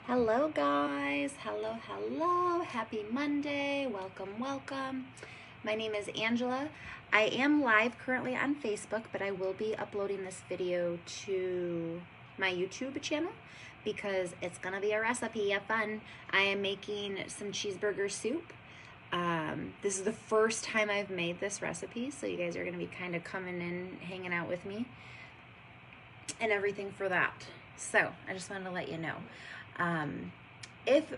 Hello guys, hello, happy Monday, welcome. My name is Angela. I am live currently on Facebook, but I will be uploading this video to my YouTube channel because it's gonna be a recipe, a fun. I am making some cheeseburger soup. This is the first time I've made this recipe, so you guys are gonna be kind of coming in, hanging out with me and everything for that. So I just wanted to let you know.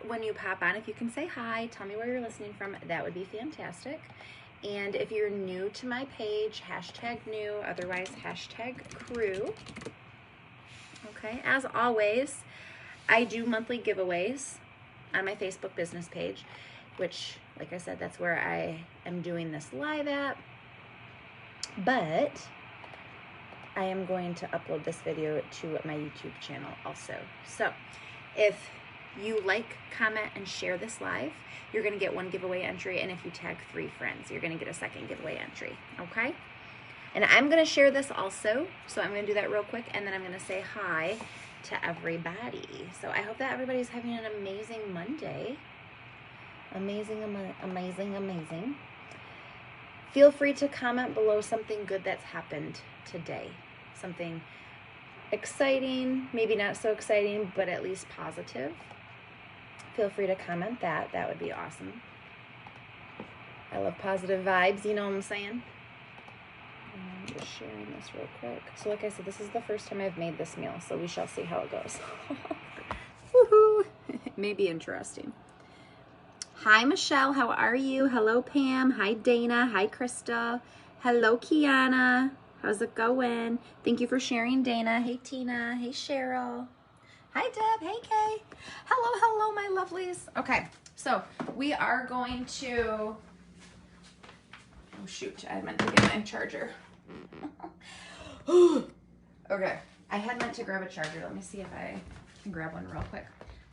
When you pop on, if you can say hi, tell me where you're listening from, that would be fantastic. And if you're new to my page, #new, otherwise #crew. Okay, as always, I do monthly giveaways on my Facebook business page, which, like I said, that's where I am doing this live at. But I am going to upload this video to my YouTube channel also. So if you like, comment, and share this live, you're going to get one giveaway entry. And if you tag 3 friends, you're going to get a second giveaway entry. Okay? And I'm going to share this also. So I'm going to do that real quick. And then I'm going to say hi to everybody. So I hope that everybody's having an amazing Monday. Amazing. Feel free to comment below something good that's happened today. Something exciting, maybe not so exciting, but at least positive. Feel free to comment that. That would be awesome. I love positive vibes, you know what I'm saying? I'm just sharing this real quick. So like I said, this is the first time I've made this meal, so we shall see how it goes. Woohoo! It may be interesting. Hi, Michelle. How are you? Hello, Pam. Hi, Dana. Hi, Krista. Hello, Kiana. How's it going? Thank you for sharing, Dana. Hey, Tina. Hey, Cheryl. Hi, Deb. Hey, Kay. Hello, my lovelies. Okay, so we are going to... Oh, shoot. I meant to get my charger. Okay, I had meant to grab a charger. Let me see if I can grab one real quick.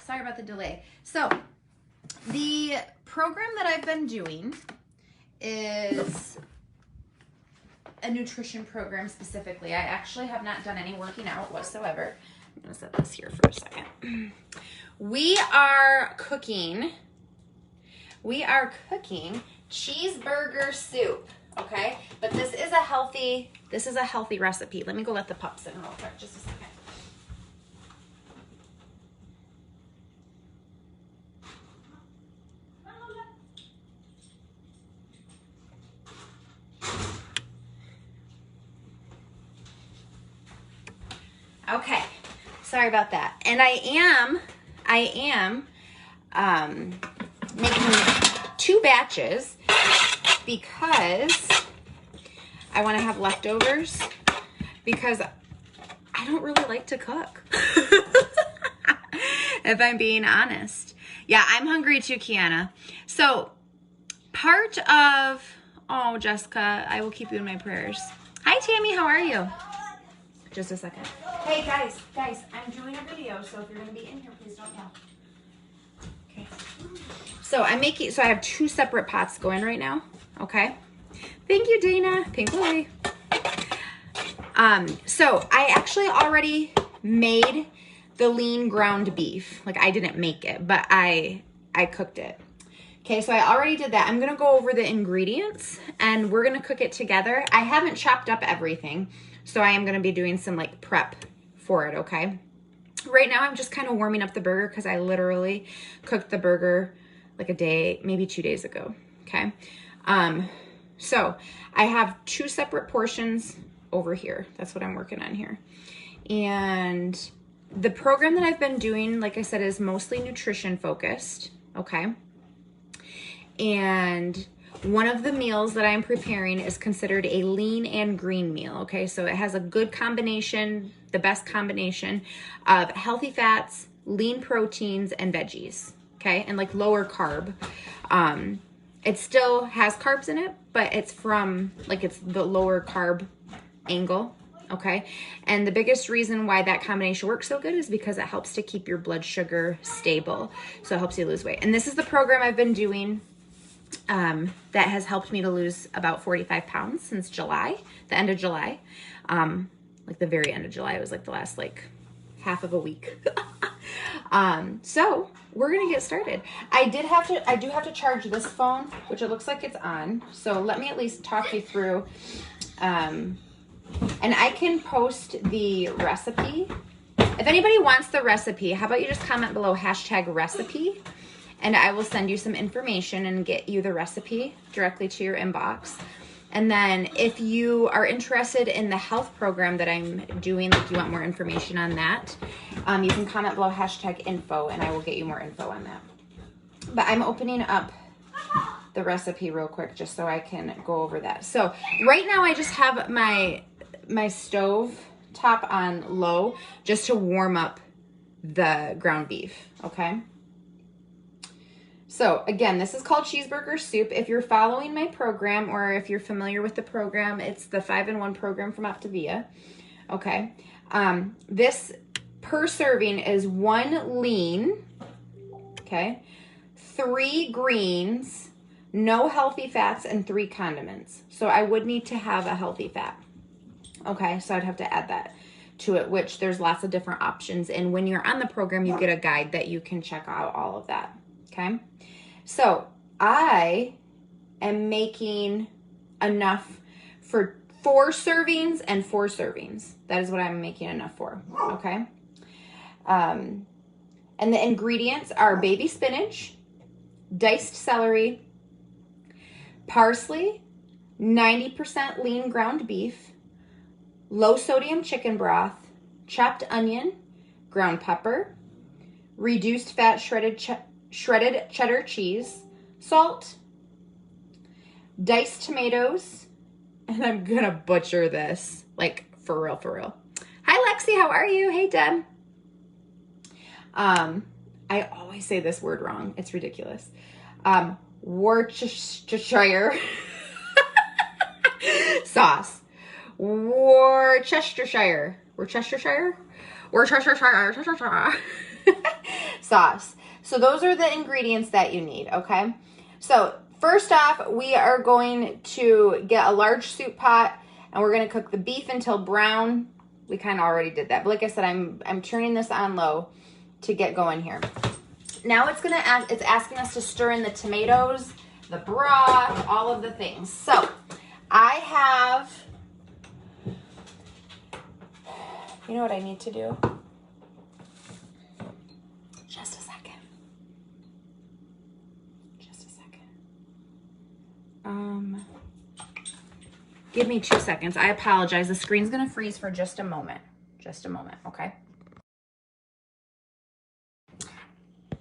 Sorry about the delay. So, the program that I've been doing is a nutrition program specifically. I actually have not done any working out whatsoever. I'm gonna set this here for a second. We are cooking cheeseburger soup, okay? But this is a healthy recipe. Let me go let the pups in real quick, just a second. Okay, sorry about that. And I am making 2 batches because I want to have leftovers because I don't really like to cook. If I'm being honest. Yeah, I'm hungry too, Kiana. So part of, oh, Jessica, I will keep you in my prayers. Hi, Tammy, how are you? Just a second. Hey, guys, I'm doing a video, so if you're going to be in here, please don't yell. Okay. So I have 2 separate pots going right now, okay? Thank you, Dana. Pink Lily. So I actually already made the lean ground beef. Like, I didn't make it, but I cooked it. Okay, so I already did that. I'm going to go over the ingredients, and we're going to cook it together. I haven't chopped up everything, so I am going to be doing some, like, prep for it, okay? Right now, I'm just kind of warming up the burger because I literally cooked the burger like a day, maybe 2 days ago, okay? So I have 2 separate portions over here. That's what I'm working on here. And the program that I've been doing, like I said, is mostly nutrition focused, okay? And one of the meals that I'm preparing is considered a lean and green meal, okay? So it has a good combination, the best combination of healthy fats, lean proteins, and veggies, okay? And like lower carb. It still has carbs in it, but it's from, like, it's the lower carb angle, okay? And the biggest reason why that combination works so good is because it helps to keep your blood sugar stable. So it helps you lose weight. And this is the program I've been doing that has helped me to lose about 45 pounds since July, the end of July. Like the very end of July. It was like the last, like, half of a week. So we're going to get started. I do have to charge this phone, which it looks like it's on. So let me at least talk you through, and I can post the recipe. If anybody wants the recipe, how about you just comment below #recipe, and I will send you some information and get you the recipe directly to your inbox. And then if you are interested in the health program that I'm doing, like you want more information on that, you can comment below #info and I will get you more info on that. But I'm opening up the recipe real quick just so I can go over that. So right now I just have my stove top on low just to warm up the ground beef, okay? So again, this is called Cheeseburger Soup. If you're following my program or if you're familiar with the program, it's the 5-in-1 program from Optavia. Okay. This per serving is 1 lean, okay, 3 greens, no healthy fats, and 3 condiments. So I would need to have a healthy fat. Okay, so I'd have to add that to it, which there's lots of different options. And when you're on the program, you get a guide that you can check out all of that. Okay, so I am making enough for 4 servings and 4 servings. That is what I'm making enough for, okay? And the ingredients are baby spinach, diced celery, parsley, 90% lean ground beef, low sodium chicken broth, chopped onion, ground pepper, reduced fat shredded cheddar cheese, salt, diced tomatoes, and I'm gonna butcher this, like for real, for real. Hi Lexi, how are you? Hey Deb. I always say this word wrong. It's ridiculous. Worcestershire sauce. Worcestershire sauce. So those are the ingredients that you need, okay? So first off, we are going to get a large soup pot and we're going to cook the beef until brown. We kind of already did that, but like I said, I'm turning this on low to get going here. Now it's asking us to stir in the tomatoes, the broth, all of the things. So I have, you know what I need to do? Just a second. Give me 2 seconds. I apologize. The screen's going to freeze for just a moment. Just a moment, okay?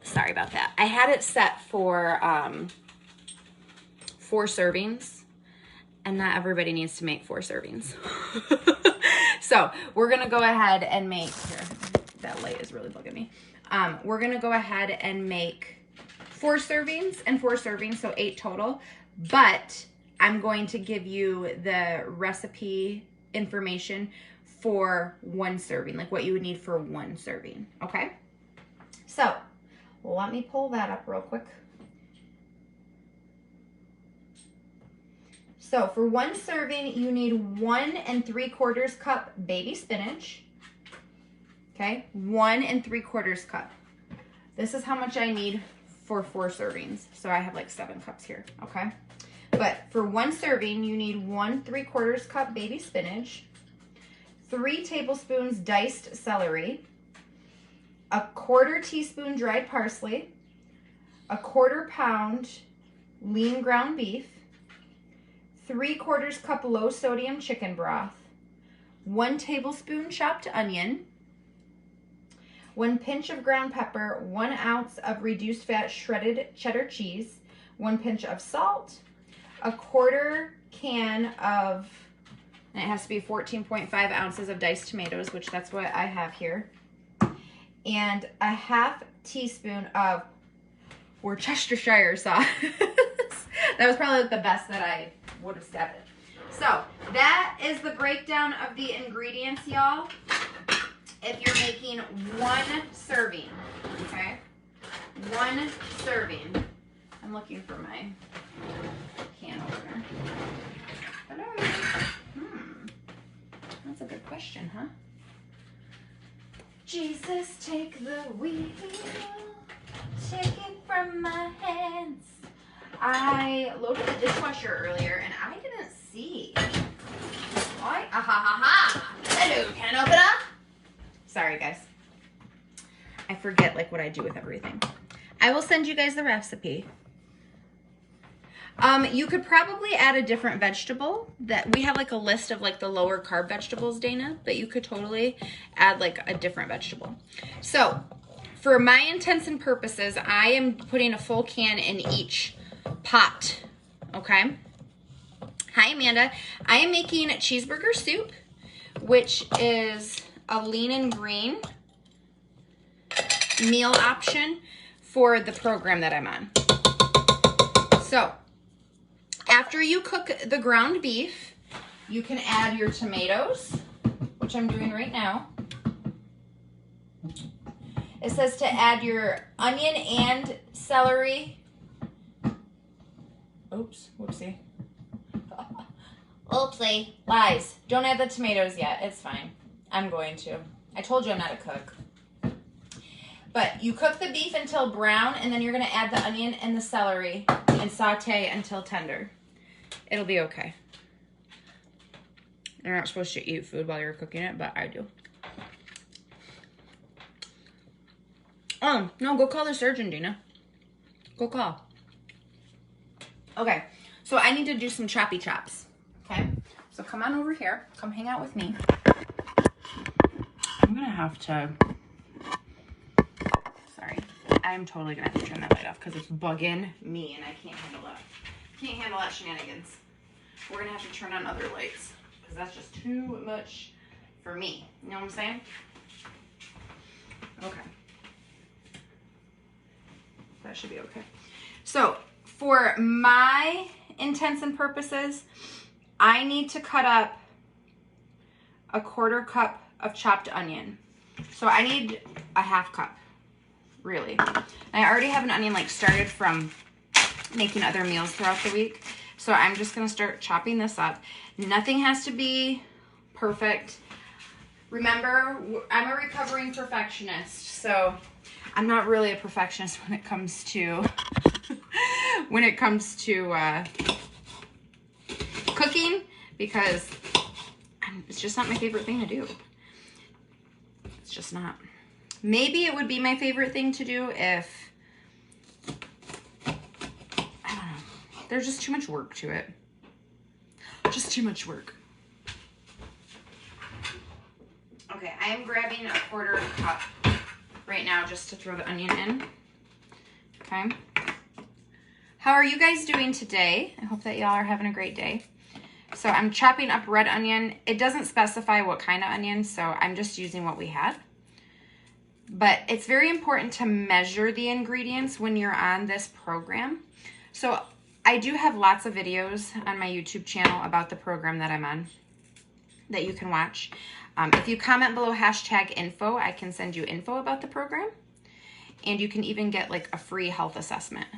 Sorry about that. I had it set for 4 servings, and not everybody needs to make 4 servings. So we're going to go ahead and make, here, that light is really bugging me. We're going to go ahead and make 4 servings and 4 servings, so 8 total. But I'm going to give you the recipe information for 1 serving, like what you would need for 1 serving, okay? So let me pull that up real quick. So for 1 serving, you need 1 3/4 cup baby spinach, okay? 1 3/4 cup. This is how much I need for 4 servings. So I have like 7 cups here, okay? But for 1 serving, you need 1 3/4 cup baby spinach, 3 tablespoons diced celery, a 1/4 teaspoon dried parsley, a 1/4 pound lean ground beef, 3/4 cup low sodium chicken broth, 1 tablespoon chopped onion, 1 pinch of ground pepper, 1 ounce of reduced fat shredded cheddar cheese, 1 pinch of salt, a 1/4 can of, and it has to be 14.5 ounces of diced tomatoes, which that's what I have here, and a 1/2 teaspoon of Worcestershire sauce. That was probably the best that I would have said it. So that is the breakdown of the ingredients, y'all. If you're making 1 serving, okay? 1 serving. I'm looking for my can opener. Hello. That's a good question, huh? Jesus, take the wheel, take it from my hands. I loaded the dishwasher earlier and I didn't see. Hello, can I open up? Sorry, guys. I forget like what I do with everything. I will send you guys the recipe. You could probably add a different vegetable. That we have like a list of like the lower carb vegetables, Dana, but you could totally add like a different vegetable. So for my intents and purposes, I am putting a full can in each pot. Okay. Hi, Amanda. I am making cheeseburger soup, which is a lean and green meal option for the program that I'm on. So after you cook the ground beef, you can add your tomatoes, which I'm doing right now. It says to add your onion and celery. Oops, whoopsie. Oopsie, lies. Don't add the tomatoes yet, it's fine. I'm going to. I told you I'm not a cook. But you cook the beef until brown, and then you're gonna add the onion and the celery and saute until tender. It'll be okay. You're not supposed to eat food while you're cooking it, but I do. Oh, no, go call the surgeon, Dina. Go call. Okay, so I need to do some choppy chops, okay? So come on over here. Come hang out with me. I'm gonna have to... Sorry. I'm totally gonna have to turn that light off because it's bugging me and I can't handle that. Can't handle that shenanigans. We're gonna have to turn on other lights because that's just too much for me. You know what I'm saying? Okay. That should be okay. So for my intents and purposes, I need to cut up a 1/4 cup of chopped onion. So I need a 1/2 cup, really. And I already have an onion like started from making other meals throughout the week. So I'm just gonna start chopping this up. Nothing has to be perfect. Remember, I'm a recovering perfectionist, so I'm not really a perfectionist when it comes to cooking, because it's just not my favorite thing to do. It's just not. Maybe it would be my favorite thing to do if, I don't know, there's just too much work to it. Just too much work. Okay, I am grabbing a 1/4 cup right now just to throw the onion in. Okay. How are you guys doing today? I hope that y'all are having a great day. So I'm chopping up red onion. It doesn't specify what kind of onion, so I'm just using what we had. But it's very important to measure the ingredients when you're on this program. So I do have lots of videos on my YouTube channel about the program that I'm on that you can watch. If you comment below #info, I can send you info about the program. And you can even get like a free health assessment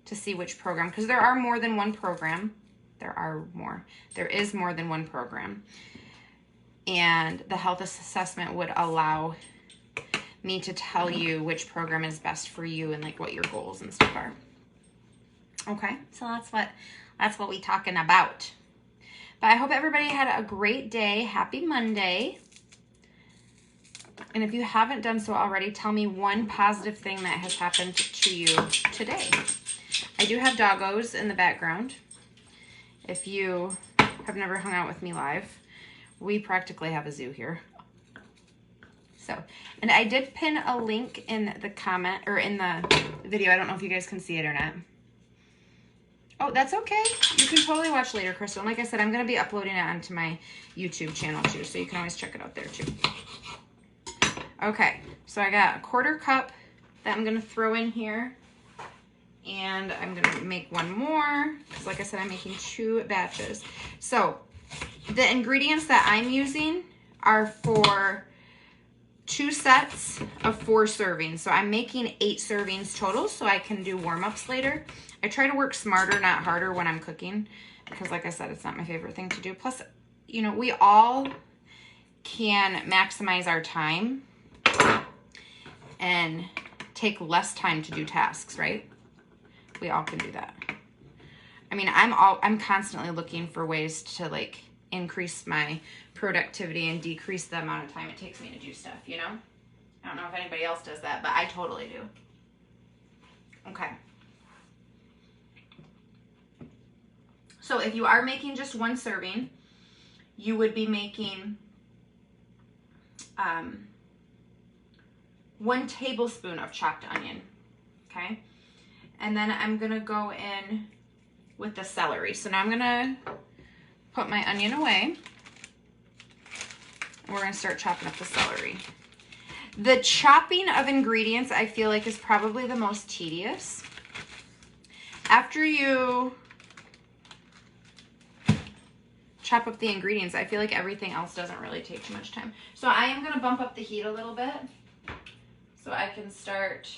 to see which program, because there are more than one program. There is more than one program. And the health assessment would allow me to tell you which program is best for you and like what your goals and stuff are. Okay, so that's what we talking about. But I hope everybody had a great day. Happy Monday. And if you haven't done so already, tell me one positive thing that has happened to you today. I do have doggos in the background. If you have never hung out with me live, we practically have a zoo here. So, and I did pin a link in the comment or in the video. I don't know if you guys can see it or not. Oh, that's okay. You can totally watch later, Crystal. And like I said, I'm going to be uploading it onto my YouTube channel too, so you can always check it out there too. Okay, so I got a 1/4 cup that I'm going to throw in here. And I'm going to make one more, because like I said, I'm making 2 batches. So the ingredients that I'm using are for 2 sets of 4 servings. So I'm making 8 servings total so I can do warm-ups later. I try to work smarter, not harder when I'm cooking, because like I said, it's not my favorite thing to do. Plus, you know, we all can maximize our time and take less time to do tasks, right? We all can do that. I mean, I'm constantly looking for ways to like increase my productivity and decrease the amount of time it takes me to do stuff, you know? I don't know if anybody else does that, but I totally do. Okay. So if you are making just one serving, you would be making 1 tablespoon of chopped onion, okay? And then I'm gonna go in with the celery. So now I'm gonna put my onion away, and we're gonna start chopping up the celery. The chopping of ingredients, I feel like, is probably the most tedious. After you chop up the ingredients, I feel like everything else doesn't really take too much time. So I am gonna bump up the heat a little bit so I can start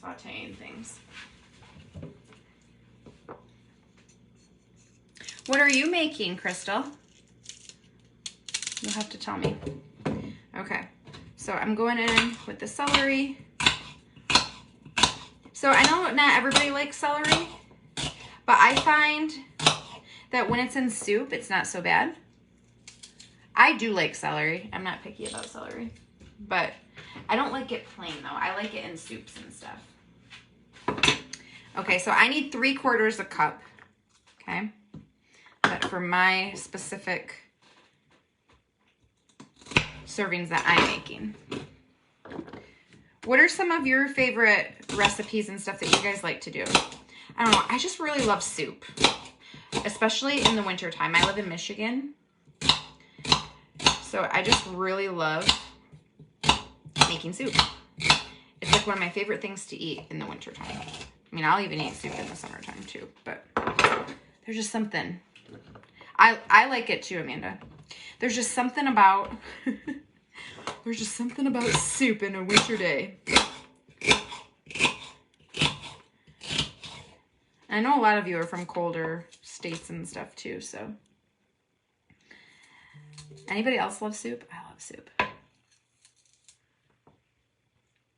sauteing things. What are you making, Crystal? You'll have to tell me. Okay, so I'm going in with the celery. So I know not everybody likes celery, but I find that when it's in soup, it's not so bad. I do like celery. I'm not picky about celery, but I don't like it plain though. I like it in soups and stuff. Okay, so I need 3/4 cup, okay? But for my specific servings that I'm making. What are some of your favorite recipes and stuff that you guys like to do? I don't know. I just really love soup, especially in the wintertime. I live in Michigan, so I just really love making soup. It's like one of my favorite things to eat in the wintertime. I mean, I'll even eat soup in the summertime too, but there's just something. I like it too, Amanda. There's just something about there's just something about soup in a winter day. I know a lot of you are from colder states and stuff too, so. Anybody else love soup? I love soup.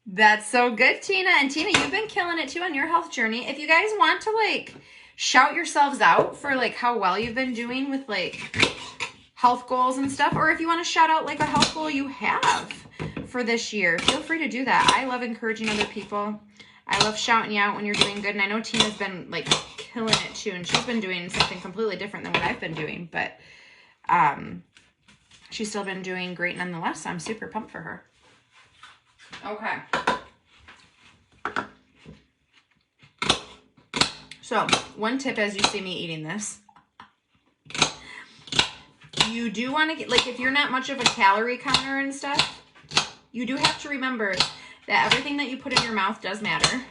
That's so good, Tina. And Tina, you've been killing it too on your health journey. If you guys want to like shout yourselves out for like how well you've been doing with like health goals and stuff, or if you want to shout out like a health goal you have for this year, feel free to do that. I love encouraging other people. I love shouting you out when you're doing good. And I know Tina's been like killing it too, and she's been doing something completely different than what I've been doing, but she's still been doing great nonetheless. So I'm super pumped for her. Okay. So, one tip as you see me eating this, you do want to get, like, if you're not much of a calorie counter and stuff, you do have to remember that everything that you put in your mouth does matter.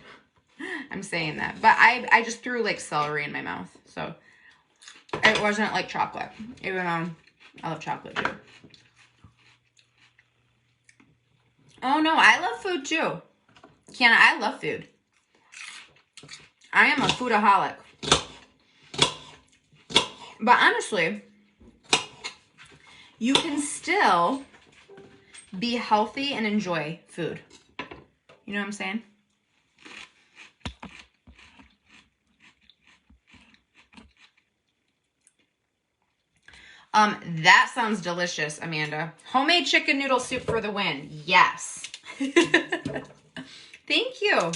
I'm saying that. But I just threw, like, celery in my mouth. So, it wasn't like chocolate. Even though I love chocolate, too. Oh, no. I love food, too. Kiana, I love food. I am a foodaholic. But honestly, you can still be healthy and enjoy food. You know what I'm saying? That sounds delicious, Amanda. Homemade chicken noodle soup for the win. Yes. Thank you.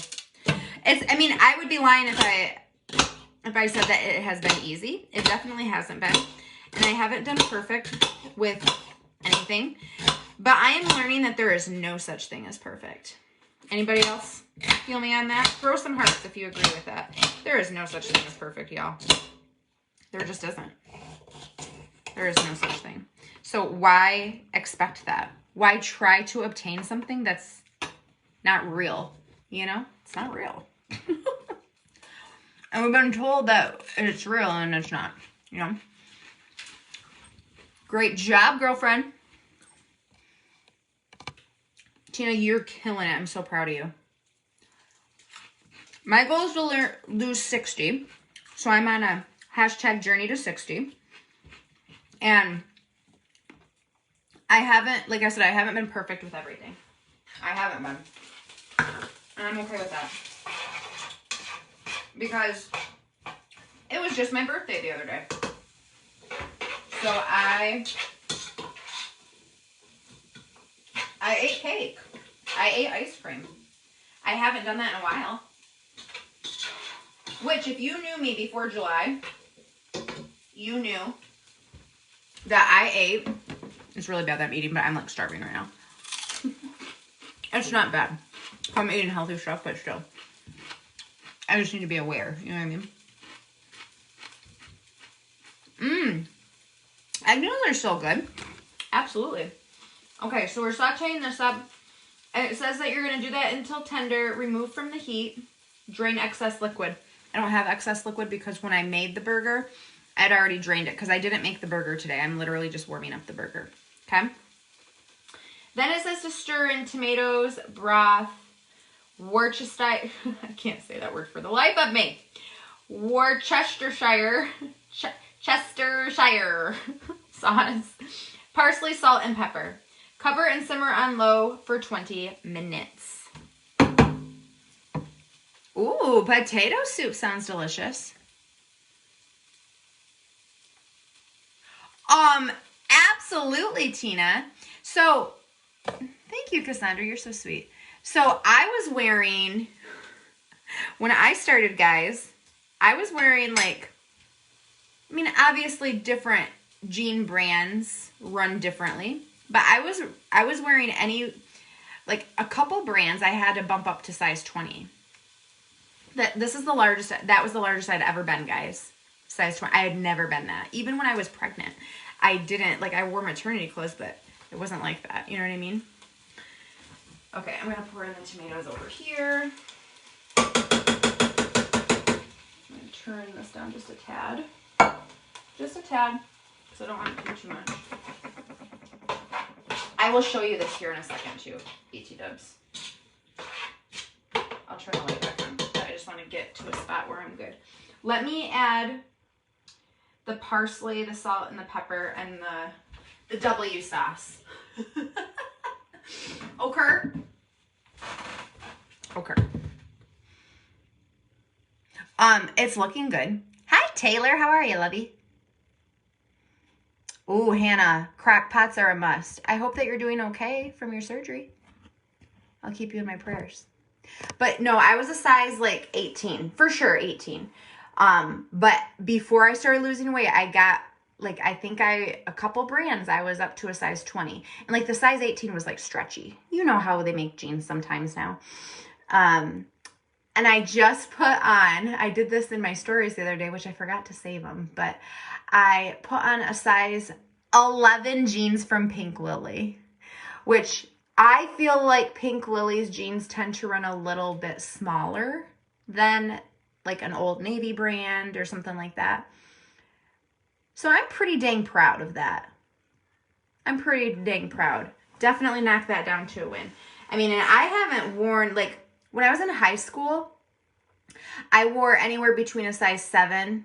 I mean, I would be lying if I said that it has been easy. It definitely hasn't been. And I haven't done perfect with anything. But I am learning that there is no such thing as perfect. Anybody else feel me on that? Throw some hearts if you agree with that. There is no such thing as perfect, y'all. There just isn't. There is no such thing. So why expect that? Why try to obtain something that's not real? You know? It's not real. And we've been told that it's real and it's not, you know? Great job, girlfriend. Tina, you're killing it. I'm so proud of you. My goal is to lose 60. So I'm on a hashtag journey to 60. And I haven't, like I said, I haven't been perfect with everything. I haven't been. And I'm okay with that. Because it was just my birthday the other day. So I ate cake. I ate ice cream. I haven't done that in a while. Which, if you knew me before July, you knew that I ate. It's really bad that I'm eating, but I'm like starving right now. It's not bad. I'm eating healthy stuff, but still. I just need to be aware. You know what I mean? Egg noodles are so good. Absolutely. Okay, so we're sauteing this up. And it says that you're going to do that until tender. Remove from the heat. Drain excess liquid. I don't have excess liquid because when I made the burger, I'd already drained it because I didn't make the burger today. I'm literally just warming up the burger. Okay? Then it says to stir in tomatoes, broth, Worcestershire. I can't say that word for the life of me. Worcestershire sauce, parsley, salt, and pepper. Cover and simmer on low for 20 minutes. Ooh, potato soup sounds delicious. Absolutely, Tina. So, thank you, Cassandra. You're so sweet. So, I was wearing, when I started, guys, I was wearing like, I mean, obviously different jean brands run differently, but I was wearing like a couple brands I had to bump up to size 20. This is the largest, that was the largest I'd ever been, guys. Size 20. I had never been that. Even when I was pregnant, I didn't, like I wore maternity clothes, but it wasn't like that. You know what I mean? Okay, I'm going to pour in the tomatoes over here. I'm going to turn this down just a tad. Just a tad, because I don't want it to do too much. I will show you this here in a second too, BT dubs. I'll turn the light back on, but I just want to get to a spot where I'm good. Let me add the parsley, the salt, and the pepper, and the W sauce. Okay. Okay. It's looking good. Hi, Taylor. How are you, lovey? Ooh, Hannah, crock pots are a must. I hope that you're doing okay from your surgery. I'll keep you in my prayers. But no, I was a size like 18, for sure 18. But before I started losing weight, I got like, I think a couple brands, I was up to a size 20. And like the size 18 was like stretchy. You know how they make jeans sometimes now. And I just put on, I did this in my stories the other day, which I forgot to save them, but I put on a size 11 jeans from Pink Lily, which I feel like Pink Lily's jeans tend to run a little bit smaller than like an Old Navy brand or something like that. So I'm pretty dang proud of that. I'm pretty dang proud. Definitely knocked that down to a win. I mean, and I haven't worn, like, when I was in high school, I wore anywhere between a size 7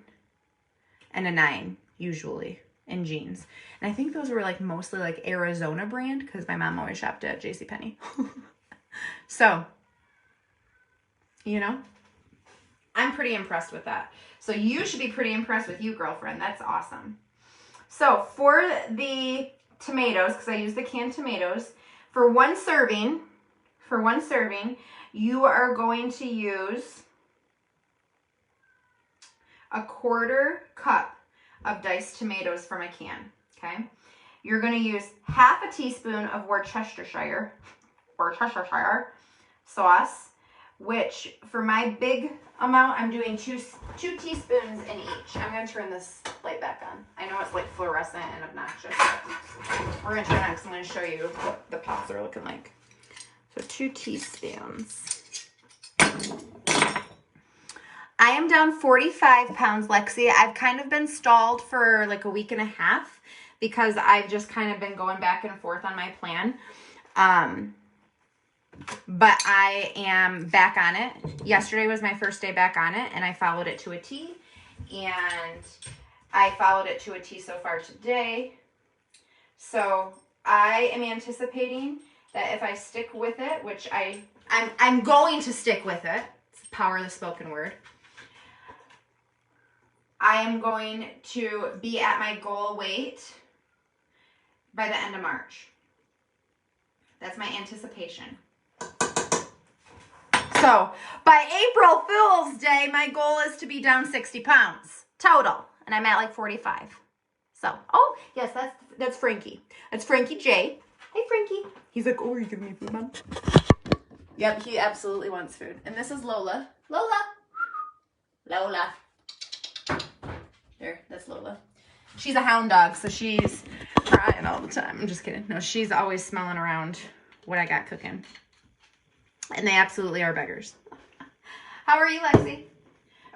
and a 9, usually, in jeans. And I think those were, like, mostly, like, Arizona brand, because my mom always shopped at JCPenney. So, you know, I'm pretty impressed with that. So you should be pretty impressed with you, girlfriend. That's awesome. So for the tomatoes, because I use the canned tomatoes, for one serving, you are going to use a 1/4 cup of diced tomatoes from a can, okay? You're going to use half a teaspoon of Worcestershire sauce, which for my big amount, I'm doing two teaspoons in each. I'm going to turn this light back on. I know it's like fluorescent and obnoxious, but we're going to turn it on because I'm going to show you what the pots are looking like. So 2 teaspoons. I am down 45 pounds, Lexi. I've kind of been stalled for like a week and a half because I've just kind of been going back and forth on my plan. But I am back on it. Yesterday was my first day back on it, and I followed it to a T. And I followed it to a T so far today. So I am anticipating that if I stick with it, which I'm going to stick with it. It's the power of the spoken word. I am going to be at my goal weight by the end of March. That's my anticipation. So by April Fool's Day, my goal is to be down 60 pounds total. And I'm at like 45. So, oh, yes, that's Frankie. That's Frankie J. Hey, Frankie. He's like, oh, are you giving me food, Mom? Yep, he absolutely wants food. And this is Lola. Lola. Lola. There, that's Lola. She's a hound dog, so she's crying all the time. I'm just kidding. No, she's always smelling around what I got cooking. And they absolutely are beggars. How are you, Lexi?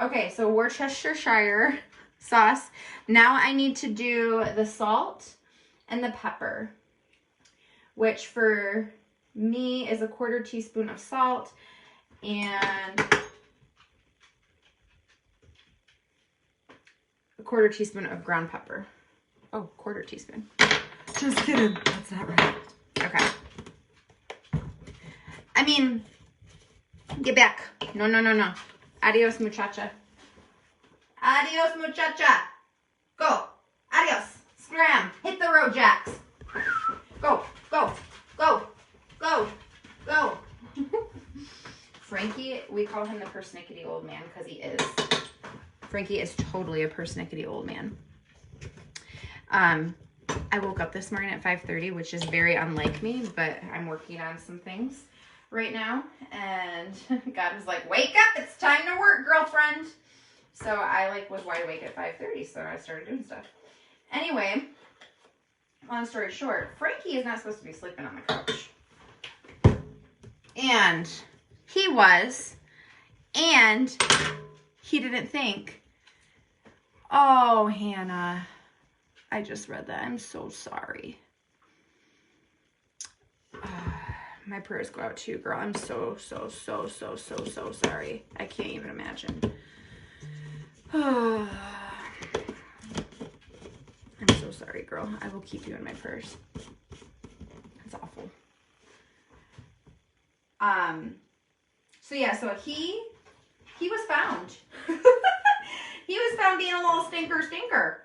Okay, so Worcestershire sauce. Now I need to do the salt and the pepper, which for me is a 1/4 teaspoon of salt and a 1/4 teaspoon of ground pepper. Oh, 1/4 teaspoon. Just kidding. That's not right. Okay. I mean, get back. No, no, no, no. Adios, muchacha. Adios, muchacha. Go. Adios. Scram. Hit the road, Jacks. Go, go, go, go, go. Frankie, we call him the persnickety old man because he is. Frankie is totally a persnickety old man. I woke up this morning at 5:30, which is very unlike me, but I'm working on some things right now. And God was like, wake up, it's time to work, girlfriend. So I was wide awake at 5:30, so I started doing stuff. Anyway, long story short, Frankie is not supposed to be sleeping on the couch. And he was, and he didn't think, oh, Hannah, I just read that. I'm so sorry. My prayers go out to you, girl. I'm so sorry. I can't even imagine. I'm so sorry, girl. I will keep you in my prayers. That's awful. So yeah, so he was found. He was found being a little stinker.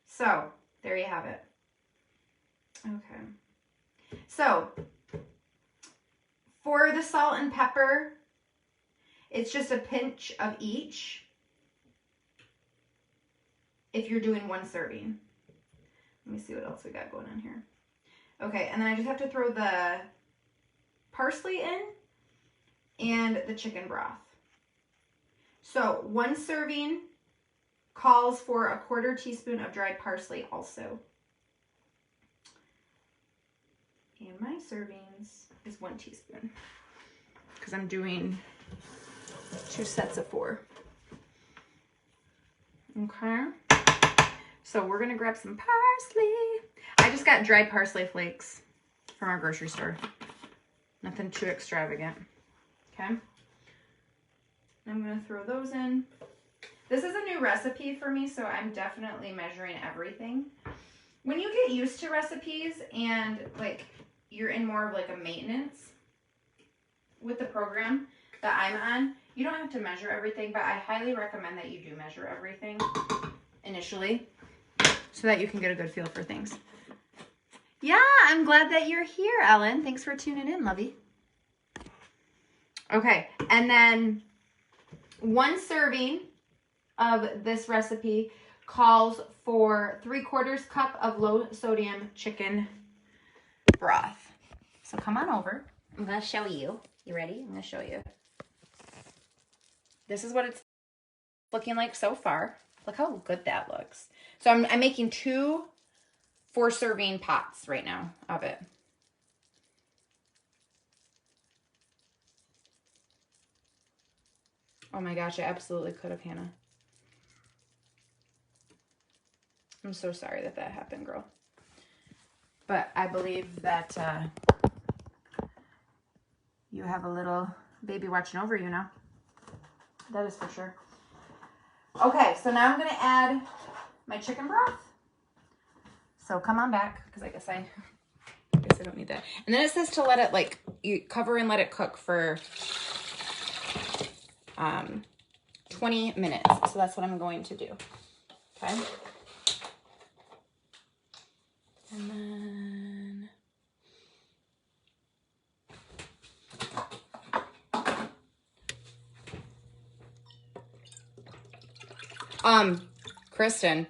So, there you have it. Okay. So, for the salt and pepper, it's just a pinch of each if you're doing 1 serving. Let me see what else we got going on here. Okay, and then I just have to throw the parsley in and the chicken broth. So 1 serving calls for a 1/4 teaspoon of dried parsley also. And my servings is 1 teaspoon because I'm doing 2 sets of 4. Okay. So we're going to grab some parsley. I just got dried parsley flakes from our grocery store. Nothing too extravagant. Okay. I'm going to throw those in. This is a new recipe for me, so I'm definitely measuring everything. When you get used to recipes and you're in more of a maintenance with the program that I'm on, you don't have to measure everything, but I highly recommend that you do measure everything initially so that you can get a good feel for things. Yeah, I'm glad that you're here, Ellen. Thanks for tuning in, lovey. Okay, and then 1 serving of this recipe calls for 3/4 cup of low sodium chicken broth. So come on over. I'm going to show you. You ready? I'm going to show you. This is what it's looking like so far. Look how good that looks. So I'm making 2 4-serving pots right now of it. Oh my gosh, I absolutely could have, Hannah. I'm so sorry that happened, girl. But I believe that you have a little baby watching over you now. That is for sure. Okay, so now I'm going to add my chicken broth. So come on back, because I guess I I don't need that. And then it says to let it, like, you cover and let it cook for 20 minutes. So that's what I'm going to do. Okay. And then Kristen,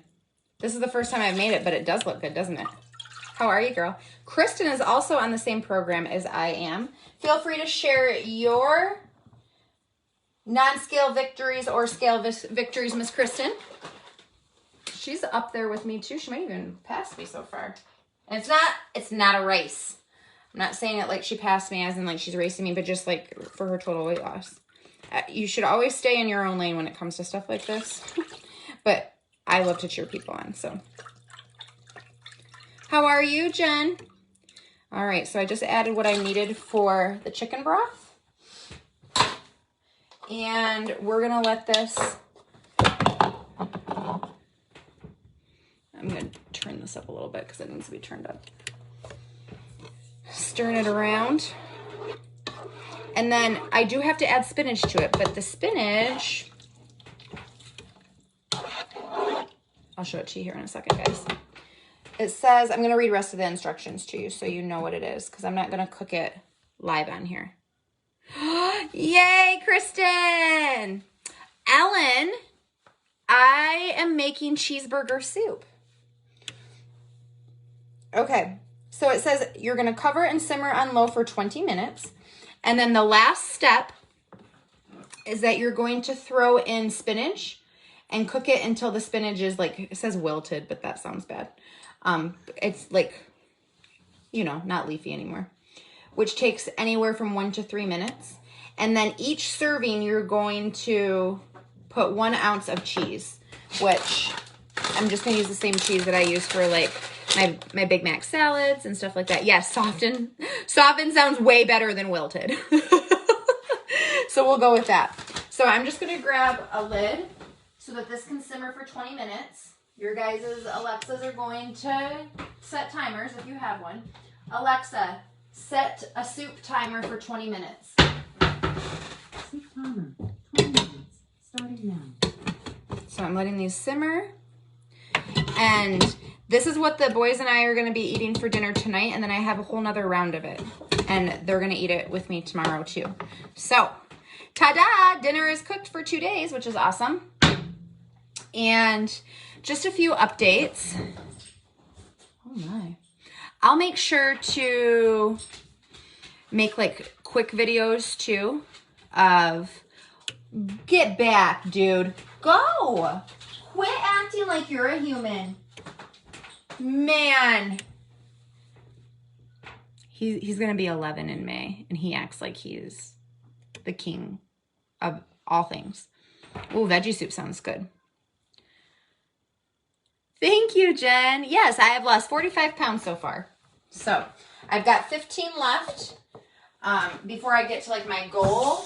this is the first time I've made it, but it does look good, doesn't it? How are you, girl? Kristen is also on the same program as I am. Feel free to share your non-scale victories or scale victories, Miss Kristen. She's up there with me too. She might even pass me so far. And it's not a race. I'm not saying it like she passed me as in like she's racing me, but just like for her total weight loss. You should always stay in your own lane when it comes to stuff like this. But I love to cheer people on, so. How are you, Jen? All right, so I just added what I needed for the chicken broth. And we're gonna let this, I'm gonna turn this up a little bit because it needs to be turned up. Stirring it around. And then I do have to add spinach to it, but the spinach, I'll show it to you here in a second, guys. It says, I'm going to read the rest of the instructions to you so you know what it is, because I'm not going to cook it live on here. Yay, Kristen! Ellen, I am making cheeseburger soup. Okay, so it says you're going to cover and simmer on low for 20 minutes. And then the last step is that you're going to throw in spinach and cook it until the spinach is like, it says wilted, but that sounds bad. It's like, you know, not leafy anymore, which takes anywhere from 1 to 3 minutes. And then each serving, you're going to put 1 ounce of cheese, which I'm just going to use the same cheese that I use for like my Big Mac salads and stuff like that. Yes, soften sounds way better than wilted. So we'll go with that. So I'm just going to grab a lid so that this can simmer for 20 minutes. Your guys' Alexas are going to set timers if you have one. Alexa, set a soup timer for 20 minutes. Soup timer, 20 minutes, starting now. So I'm letting these simmer. And this is what the boys and I are going to be eating for dinner tonight. And then I have a whole nother round of it. And they're going to eat it with me tomorrow too. So, ta-da! Dinner is cooked for 2 days, which is awesome. And just a few updates. Oh my. I'll make sure to make like quick videos too of, get back, dude. Go! Quit acting like you're a human. Man. He's going to be 11 in May, and he acts like he's the king of all things. Oh, veggie soup sounds good. Thank you, Jen. Yes, I have lost 45 pounds so far. So I've got 15 left before I get to like my goal,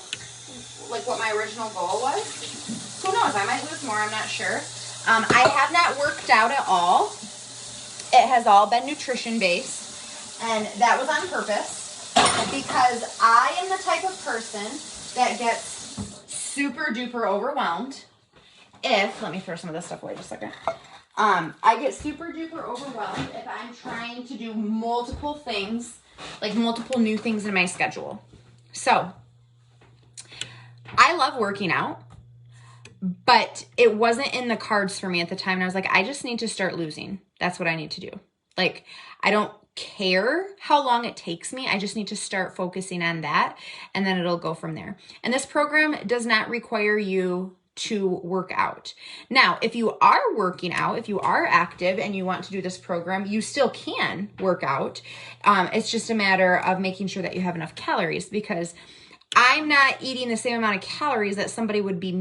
like what my original goal was. Who knows? I might lose more. I'm not sure. I have not worked out at all. It has all been nutrition based, and that was on purpose because I am the type of person that gets super duper overwhelmed if, let me throw some of this stuff away just a second. I get super duper overwhelmed if I'm trying to do multiple things, like multiple new things in my schedule. So I love working out, but it wasn't in the cards for me at the time. And I was like, I just need to start losing. That's what I need to do. Like, I don't care how long it takes me. I just need to start focusing on that, and then it'll go from there. And this program does not require you to work out. Now, if you are working out, if you are active and you want to do this program, you still can work out. It's just a matter of making sure that you have enough calories, because I'm not eating the same amount of calories that somebody would be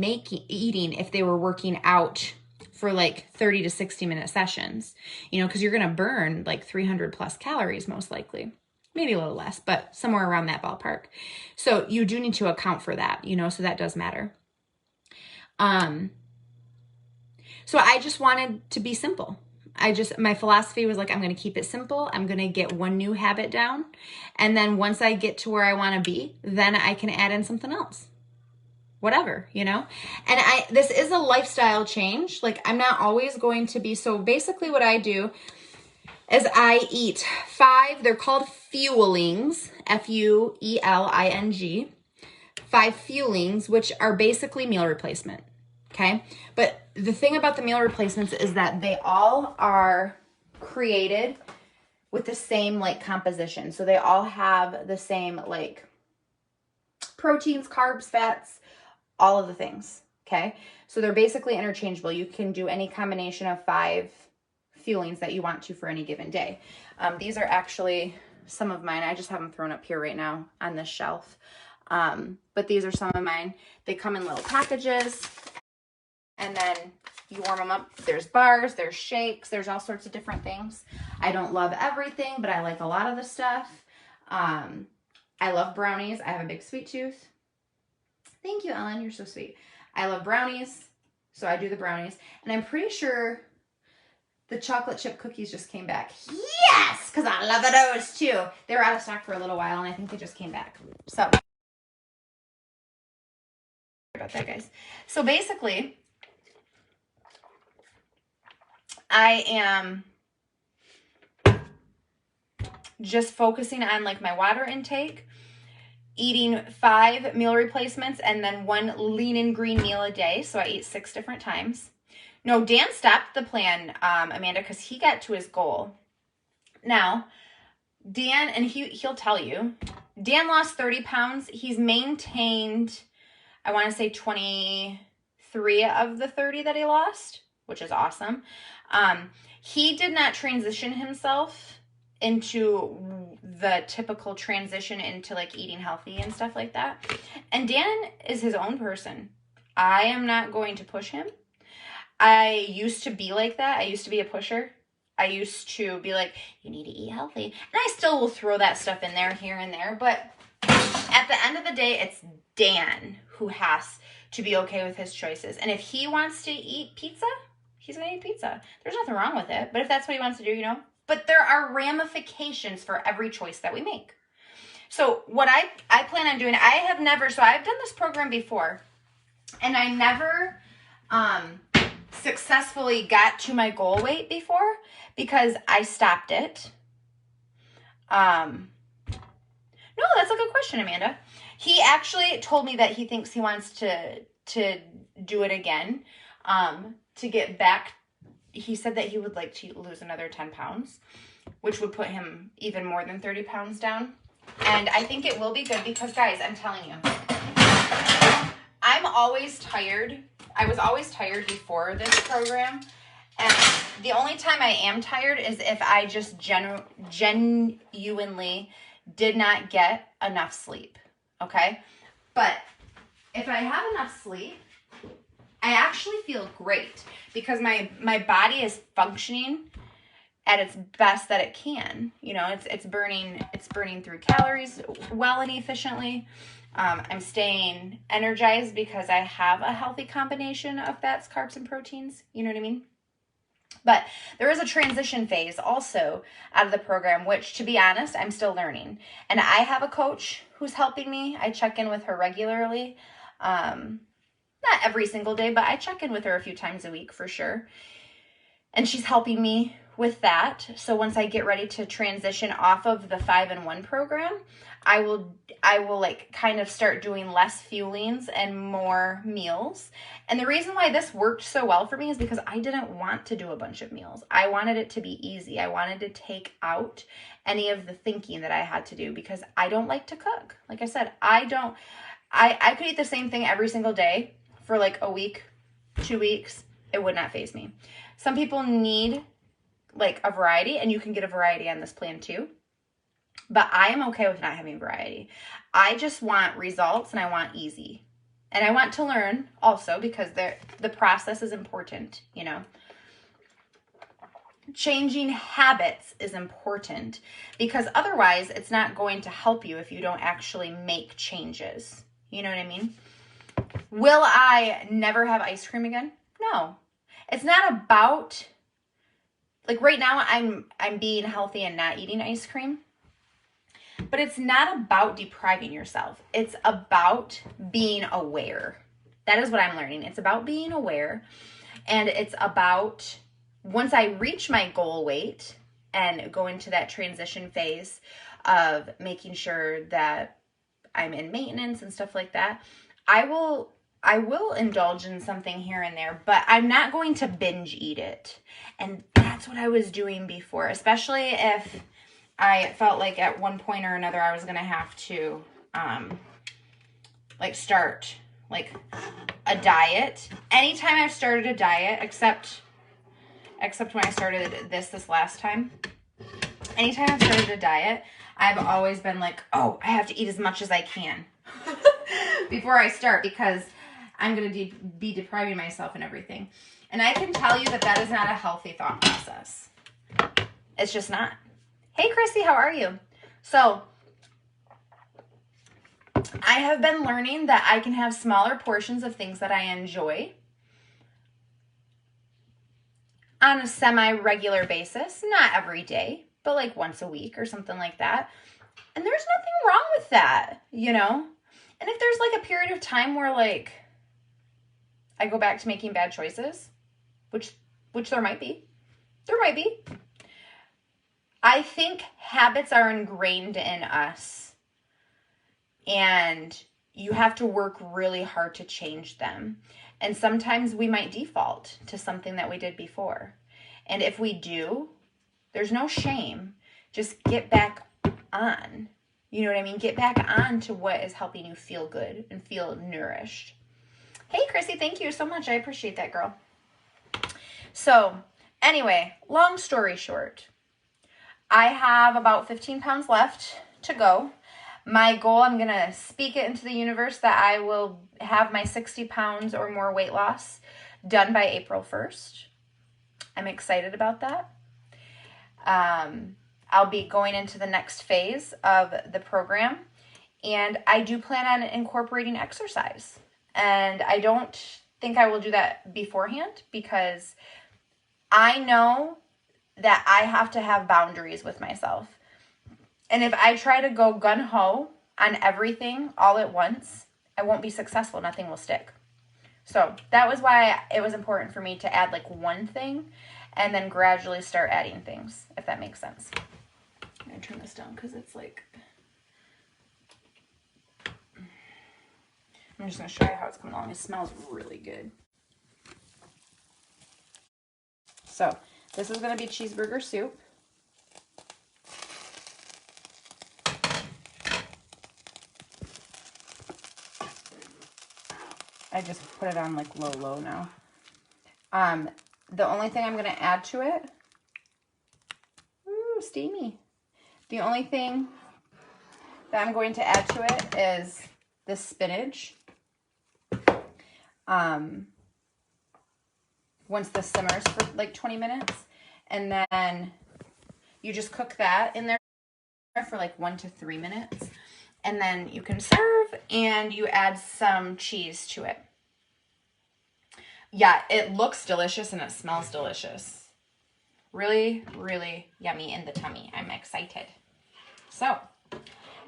eating if they were working out for like 30 to 60 minute sessions, you know, because you're going to burn like 300 plus calories most likely. Maybe a little less, but somewhere around that ballpark. So you do need to account for that, you know, so that does matter. So I just wanted to be simple. my philosophy was like, I'm going to keep it simple. I'm going to get one new habit down. And then once I get to where I want to be, then I can add in something else. Whatever, you know? And this is a lifestyle change. Like, I'm not always going to be, so basically what I do is I eat 5, they're called fuelings, Fueling, 5 fuelings, which are basically meal replacement, okay? But the thing about the meal replacements is that they all are created with the same, like, composition. So they all have the same, like, proteins, carbs, fats, all of the things, okay? So they're basically interchangeable. You can do any combination of 5 fuelings that you want to for any given day. These are actually some of mine. I just have them thrown up here right now on this shelf. But these are some of mine. They come in little packages, and then you warm them up. There's bars, there's shakes, there's all sorts of different things. I don't love everything, but I like a lot of the stuff. I love brownies. I have a big sweet tooth. Thank you, Ellen. You're so sweet. I love brownies, so I do the brownies. And I'm pretty sure the chocolate chip cookies just came back. Yes, because I love those too. They were out of stock for a little while, and I think they just came back. So, sorry about that, guys. So basically, I am just focusing on, like, my water intake, eating 5 meal replacements, and then 1 lean and green meal a day. So I eat 6 different times. No, Dan stopped the plan, Amanda, because he got to his goal. Now, Dan, and he'll tell you, Dan lost 30 pounds. He's maintained, I want to say 23 of the 30 that he lost, which is awesome. He did not transition himself into the typical transition into, like, eating healthy and stuff like that. And Dan is his own person. I am not going to push him. I used to be like that. I used to be a pusher. I used to be like, you need to eat healthy. And I still will throw that stuff in there here and there. But at the end of the day, it's Dan who has to be okay with his choices. And if he wants to eat pizza, he's going to eat pizza. There's nothing wrong with it. But if that's what he wants to do, you know. But there are ramifications for every choice that we make. So what I plan on doing, I've done this program before. And I never successfully got to my goal weight before because I stopped it. No, that's a good question, Amanda. He actually told me that he thinks he wants to do it again, to get back. He said that he would like to lose another 10 pounds, which would put him even more than 30 pounds down. And I think it will be good because, guys, I'm telling you, I'm always tired. I was always tired before this program. And the only time I am tired is if I just genuinely did not get enough sleep. Okay? But if I have enough sleep, I actually feel great because my body is functioning at its best that it can. You know, it's burning through calories well and efficiently. I'm staying energized because I have a healthy combination of fats, carbs, and proteins. You know what I mean? But there is a transition phase also out of the program, which, to be honest, I'm still learning. And I have a coach who's helping me. I check in with her regularly. Not every single day, but I check in with her a few times a week for sure. And she's helping me with that. So once I get ready to transition off of the 5-in-1 program, I will like kind of start doing less fuelings and more meals. And the reason why this worked so well for me is because I didn't want to do a bunch of meals. I wanted it to be easy. I wanted to take out any of the thinking that I had to do because I don't like to cook. Like I said, I could eat the same thing every single day for like a week, 2 weeks. It would not faze me. Some people need like a variety, and you can get a variety on this plan too. But I am okay with not having variety. I just want results and I want easy. And I want to learn also because the process is important, you know. Changing habits is important because otherwise it's not going to help you if you don't actually make changes. You know what I mean? Will I never have ice cream again? No. It's not about like right now I'm being healthy and not eating ice cream. But it's not about depriving yourself. It's about being aware. That is what I'm learning. It's about being aware. And it's about, once I reach my goal weight and go into that transition phase of making sure that I'm in maintenance and stuff like that, I will indulge in something here and there, but I'm not going to binge eat it. And that's what I was doing before, especially if I felt like at one point or another I was going to have to like start like a diet. Anytime I've started a diet, except when I started this last time, anytime I've started a diet, I've always been like, oh, I have to eat as much as I can before I start, because I'm going to be depriving myself and everything. And I can tell you that that is not a healthy thought process. It's just not. Hey, Chrissy, how are you? So, I have been learning that I can have smaller portions of things that I enjoy on a semi-regular basis. Not every day, but like once a week or something like that. And there's nothing wrong with that, you know? And if there's like a period of time where like I go back to making bad choices, which there might be. There might be. I think habits are ingrained in us, and you have to work really hard to change them. And sometimes we might default to something that we did before. And if we do, there's no shame. Just get back on. You know what I mean? Get back on to what is helping you feel good and feel nourished. Hey, Chrissy, thank you so much. I appreciate that, girl. So, anyway, long story short, I have about 15 pounds left to go. My goal, I'm going to speak it into the universe that I will have my 60 pounds or more weight loss done by April 1st. I'm excited about that. I'll be going into the next phase of the program, and I do plan on incorporating exercise. And I don't think I will do that beforehand, because I know that I have to have boundaries with myself. And if I try to go gun-ho on everything all at once, I won't be successful. Nothing will stick. So that was why it was important for me to add like one thing and then gradually start adding things, if that makes sense. I'm going to turn this down because it's like... I'm just going to show you how it's coming along. It smells really good. So this is going to be cheeseburger soup. I just put it on like low now. The only thing I'm going to add to it, ooh, steamy. The only thing that I'm going to add to it is this spinach. Once this simmers for like 20 minutes, and then you just cook that in there for like 1 to 3 minutes, and then you can serve and you add some cheese to it. Yeah, it looks delicious and it smells delicious. Really, really yummy in the tummy. I'm excited. So,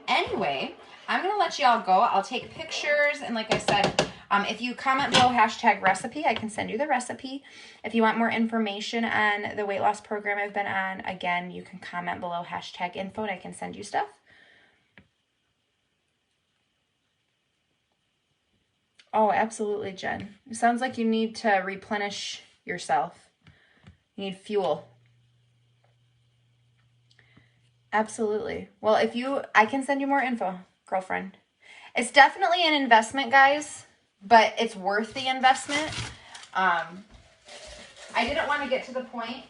anyway, I'm going to let y'all go. I'll take pictures, and like I said, if you comment below #recipe, I can send you the recipe. If you want more information on the weight loss program I've been on, again, you can comment below #info and I can send you stuff. Oh, absolutely, Jen. It sounds like you need to replenish yourself. You need fuel. Absolutely. Well, I can send you more info, girlfriend. It's definitely an investment, guys, but it's worth the investment. I didn't want to get to the point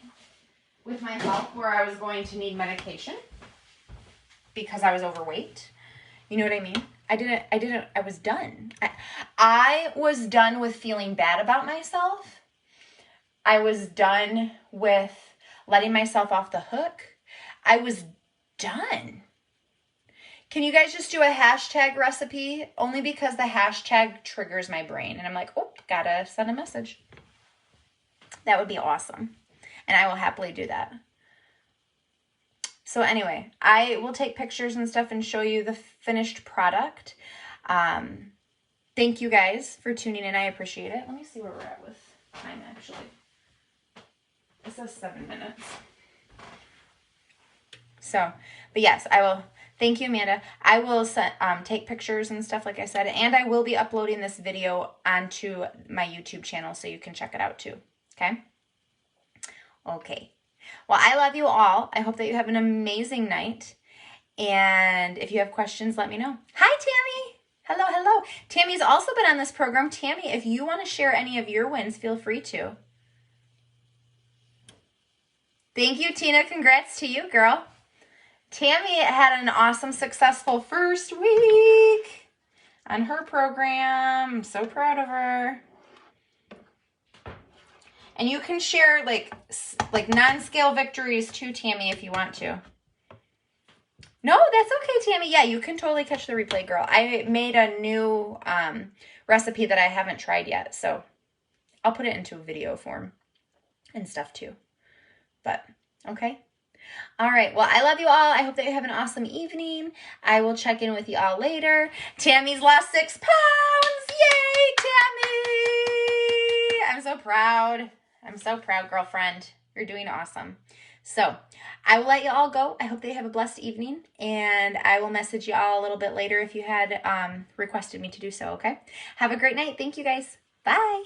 with my health where I was going to need medication because I was overweight. You know what I mean? I was done. I was done with feeling bad about myself. I was done with letting myself off the hook. I was done. Can you guys just do a #recipe? Only because the hashtag triggers my brain. And I'm like, oh, gotta send a message. That would be awesome. and I will happily do that. So anyway, I will take pictures and stuff and show you the finished product. Thank you guys for tuning in. I appreciate it. Let me see where we're at with time, actually. It says 7 minutes. So, but yes, I will. Thank you, Amanda. I will take pictures and stuff, like I said, and I will be uploading this video onto my YouTube channel so you can check it out too. Okay? Okay. Well, I love you all. I hope that you have an amazing night. And if you have questions, let me know. Hi, Tammy. Hello, hello. Tammy's also been on this program. Tammy, if you want to share any of your wins, feel free to. Thank you, Tina. Congrats to you, girl. Tammy had an awesome, successful first week on her program. I'm so proud of her. And you can share like non-scale victories too, Tammy, if you want to. No, that's okay, Tammy. Yeah, you can totally catch the replay, girl. I made a new recipe that I haven't tried yet, so I'll put it into a video form and stuff too. But, okay. All right. Well, I love you all. I hope that you have an awesome evening. I will check in with you all later. Tammy's lost 6 pounds. Yay, Tammy. I'm so proud. I'm so proud, girlfriend. You're doing awesome. So I will let you all go. I hope that you have a blessed evening, and I will message you all a little bit later if you had requested me to do so, okay? Have a great night. Thank you, guys. Bye.